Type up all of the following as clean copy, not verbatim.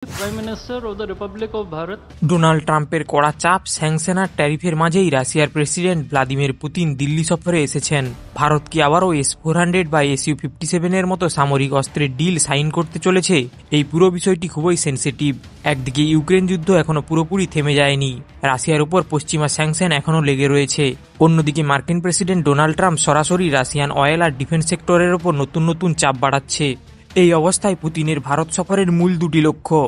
Prime Minister of the Republic of Bharat. Donald ট্রাম্পের কড়া চাপ, স্যাংশন আর ট্যারিফের মাঝেই রাশিয়ার প্রেসিডেন্ট ভ্লাদিমির পুতিন দিল্লি সফরে এসেছেন। ভারত কি আবারও S-400 বা SU-57 এর মতো সামরিক অস্ত্রের ডিল সাইন করতে চলেছে? এই পুরো বিষয়টি খুবই সেনসিটিভ। একদিকে ইউক্রেন যুদ্ধ এখনো পুরোপুরি থেমে যায়নি, রাশিয়ার উপর পশ্চিমা স্যাংশন এখনো লেগে রয়েছে। অন্যদিকে মার্কিন প্রেসিডেন্ট ডোনাল্ড ট্রাম্প সরাসরি রাশিয়ান অয়েল আর ডিফেন্স সেক্টরের ওপর নতুন নতুন চাপ বাড়াচ্ছে। এই অবস্থায় পুতিনের ভারত সফরের মূল দুটি লক্ষ্য: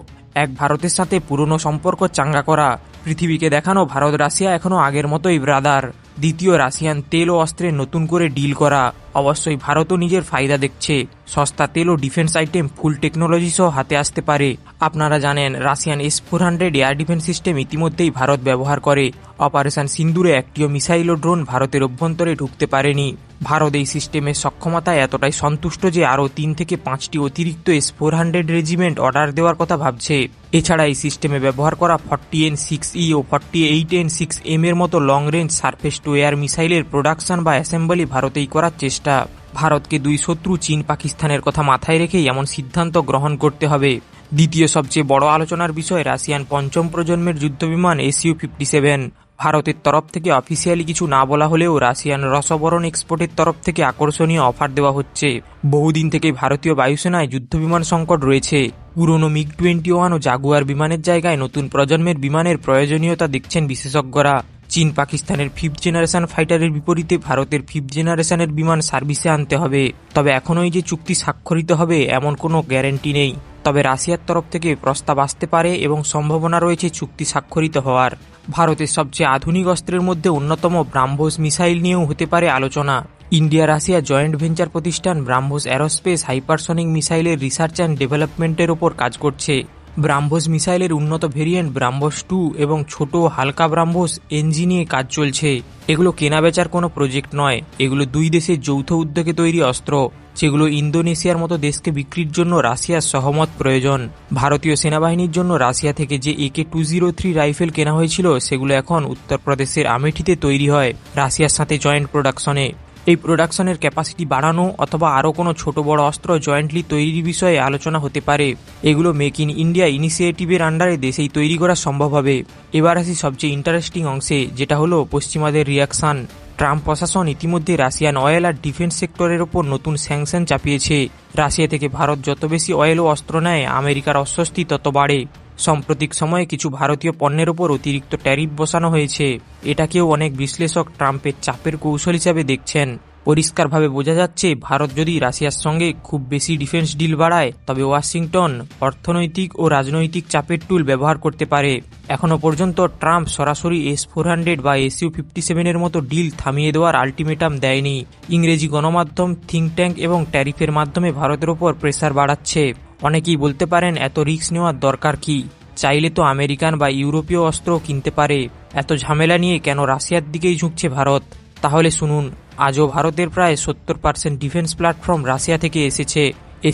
এক, ভারতের সাথে পুরনো সম্পর্ক চাঙ্গা করা, পৃথিবীকে দেখানো ভারত রাশিয়া এখনো আগের মতোই ব্রাদার। দ্বিতীয়, রাশিয়ান তেল ও অস্ত্রের নতুন করে ডিল করা। অবশ্যই ভারতও নিজের ফায়দা দেখছে, সস্তা তেল ও ডিফেন্স আইটেম ফুল টেকনোলজি সহ হাতে আসতে পারে। আপনারা জানেন Russian S-400 air defence system ইতিমধ্যেই ভারত ব্যবহার করে। অপারেশন সিন্দুরে একটিও মিসাইল ও ড্রোন ভারতের অভ্যন্তরে ঢুকতে পারেনি। ভারত এই সিস্টেমের সক্ষমতায় এতটাই সন্তুষ্ট যে আরও 3 থেকে 5টি অতিরিক্ত S-400 রেজিমেন্ট অর্ডার দেওয়ার কথা ভাবছে। এছাড়া এই সিস্টেমে ব্যবহার করা 40N-6E ও 48N-6M এর মতো long range surface two air মিসাইলের প্রোডাকশন বা অ্যাসেম্বলি ভারতেই করার চেষ্টা। ভারতকে দুই শত্রু চীন পাকিস্তানের কথা মাথায় রেখেই এমন সিদ্ধান্ত গ্রহণ করতে হবে। দ্বিতীয় সবচেয়ে বড় আলোচনার বিষয় রাশিয়ান পঞ্চম প্রজন্মের যুদ্ধবিমান SU-57। ভারতের তরফ থেকে অফিসিয়ালি কিছু না বলা হলেও রাশিয়ান রসবরণ এক্সপোর্টের তরফ থেকে আকর্ষণীয় অফার দেওয়া হচ্ছে। বহুদিন থেকে ভারতীয় বায়ুসেনায় যুদ্ধবিমান সংকট রয়েছে। পুরনো MiG-21 ও জাগুয়ার বিমানের জায়গায় নতুন প্রজন্মের বিমানের প্রয়োজনীয়তা দেখছেন বিশেষজ্ঞরা। চীন পাকিস্তানের 5th জেনারেশন ফাইটারের বিপরীতে ভারতের 5th জেনারেশনের বিমান সার্ভিসে আনতে হবে। তবে এখনই যে চুক্তি স্বাক্ষরিত হবে এমন কোনো গ্যারান্টি নেই। তবে রাশিয়ার তরফ থেকে প্রস্তাব আসতে পারে এবং সম্ভাবনা রয়েছে চুক্তি স্বাক্ষরিত হওয়ার। ভারতের সবচেয়ে আধুনিক অস্ত্রের মধ্যে অন্যতম ব্রাহ্মোস মিসাইল নিয়েও হতে পারে আলোচনা। ইন্ডিয়া রাশিয়া জয়েন্ট ভেঞ্চার প্রতিষ্ঠান ব্রাহ্মোস অ্যারোস্পেস হাইপারসনিক মিসাইলের রিসার্চ অ্যান্ড ডেভেলপমেন্টের ওপর কাজ করছে। ব্রাহ্মোস মিসাইলের উন্নত ভেরিয়েন্ট ব্রাহ্মোস 2 এবং ছোট হালকা ব্রাহ্মোস এনজি নিয়ে কাজ চলছে। এগুলো কেনাবেচার কোনো প্রজেক্ট নয়, এগুলো দুই দেশের যৌথ উদ্যোগে তৈরি অস্ত্র, যেগুলো ইন্দোনেশিয়ার মতো দেশকে বিক্রির জন্য রাশিয়ার সহমত প্রয়োজন। ভারতীয় সেনাবাহিনীর জন্য রাশিয়া থেকে যে AK-203 রাইফেল কেনা হয়েছিল সেগুলো এখন উত্তরপ্রদেশের আমেঠিতে তৈরি হয় রাশিয়ার সাথে জয়েন্ট প্রোডাকশনে। এই প্রোডাকশনের ক্যাপাসিটি বাড়ানো অথবা আরও কোনো ছোট বড় অস্ত্র জয়েন্টলি তৈরির বিষয়ে আলোচনা হতে পারে। এগুলো মেক ইন ইন্ডিয়া ইনিশিয়েটিভের আন্ডারে দেশেই তৈরি করা সম্ভব হবে। এবার আসি সবচেয়ে ইন্টারেস্টিং অংশে, যেটা হলো পশ্চিমাদের রিয়াকশান। ট্রাম্প প্রশাসন ইতিমধ্যে রাশিয়ান অয়েল আর ডিফেন্স সেক্টরের ওপর নতুন স্যাংশন চাপিয়েছে। রাশিয়া থেকে ভারত যত বেশি অয়েল ও অস্ত্র নেয় আমেরিকার অস্বস্তি তত বাড়ে। সাম্প্রতিক সময়ে কিছু ভারতীয় পণ্যের ওপর অতিরিক্ত ট্যারিফ বসানো হয়েছে। এটাকেও অনেক বিশ্লেষক ট্রাম্পের চাপের কৌশল হিসাবে দেখছেন। পরিষ্কারভাবে বোঝা যাচ্ছে ভারত যদি রাশিয়ার সঙ্গে খুব বেশি ডিফেন্স ডিল বাড়ায় তবে ওয়াশিংটন অর্থনৈতিক ও রাজনৈতিক চাপের টুল ব্যবহার করতে পারে। এখনও পর্যন্ত ট্রাম্প সরাসরি S-400 বা SU-57 এর মতো ডিল থামিয়ে দেওয়ার আলটিমেটাম দেয়নি। ইংরেজি গণমাধ্যম, থিঙ্ক ট্যাঙ্ক এবং ট্যারিফের মাধ্যমে ভারতের ওপর প্রেসার বাড়াচ্ছে। অনেকেই বলতে পারেন এত রিস্ক নেওয়ার দরকার কি, চাইলে তো আমেরিকান বা ইউরোপীয় অস্ত্র কিনতে পারে। এত ঝামেলা নিয়ে কেন রাশিয়ার দিকেই ঝুঁকছে ভারত? তাহলে শুনুন, আজও ভারতের প্রায় 70% ডিফেন্স প্ল্যাটফর্ম রাশিয়া থেকে এসেছে।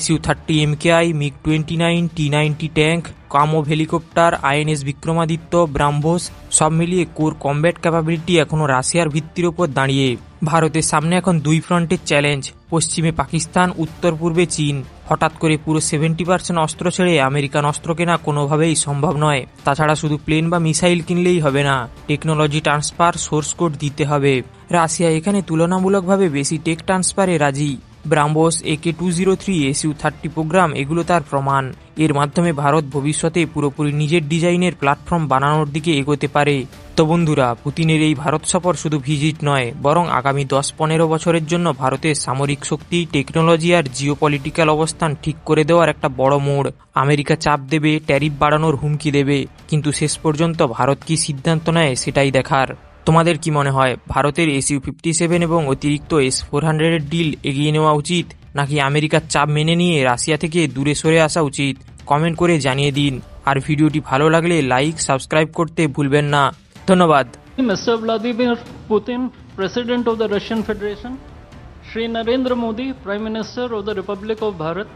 SU-30 MKI, MiG-29, T-90 tank, Kamov helicopter, INS Vikramaditya, BrahMos, সব মিলিয়ে কোর কমব্যাট ক্যাপাবিলিটি এখনও রাশিয়ার ভিত্তির ওপর দাঁড়িয়ে। ভারতের সামনে এখন দুই ফ্রন্টের চ্যালেঞ্জ, পশ্চিমে পাকিস্তান, উত্তর পূর্বে চীন। হঠাৎ করে পুরো 70% অস্ত্র ছেড়ে আমেরিকান অস্ত্র কেনা কোনোভাবেই সম্ভব নয়। তাছাড়া শুধু প্লেন বা মিসাইল কিনলেই হবে না, টেকনোলজি ট্রান্সফার, সোর্স কোড দিতে হবে। রাশিয়া এখানে তুলনামূলকভাবে বেশি টেক ট্রান্সফারে রাজি। ব্রাহ্মোস, AK-203, SU-30 প্রোগ্রাম এগুলো তার প্রমাণ। এর মাধ্যমে ভারত ভবিষ্যতে পুরোপুরি নিজের ডিজাইনের প্ল্যাটফর্ম বানানোর দিকে এগোতে পারে। তো বন্ধুরা, পুতিনের এই ভারত সফর শুধু ভিজিট নয়, বরং আগামী 10-15 বছরের জন্য ভারতের সামরিক শক্তি, টেকনোলজি আর জিওপলিটিক্যাল অবস্থান ঠিক করে দেওয়ার একটা বড় মোড়। আমেরিকা চাপ দেবে, ট্যারিফ বাড়ানোর হুমকি দেবে, কিন্তু শেষ পর্যন্ত ভারত কি সিদ্ধান্ত নেয় সেটাই দেখার। তোমাদের কি মনে হয়, ভারতের SU-57 এবং অতিরিক্ত S-400 এর ডিল এগিয়ে নেওয়া উচিত, নাকি আমেরিকার চাপ মেনে নিয়ে রাশিয়া থেকে দূরে সরে আসা উচিত? কমেন্ট করে জানিয়ে দিন। আর ভিডিওটি ভালো লাগলে লাইক, সাবস্ক্রাইব করতে ভুলবেন না। ধন্যবাদ। Mr. Vladimir Putin, President of the Russian Federation, Shri Narendra Modi, Prime Minister of the Republic of Bharat.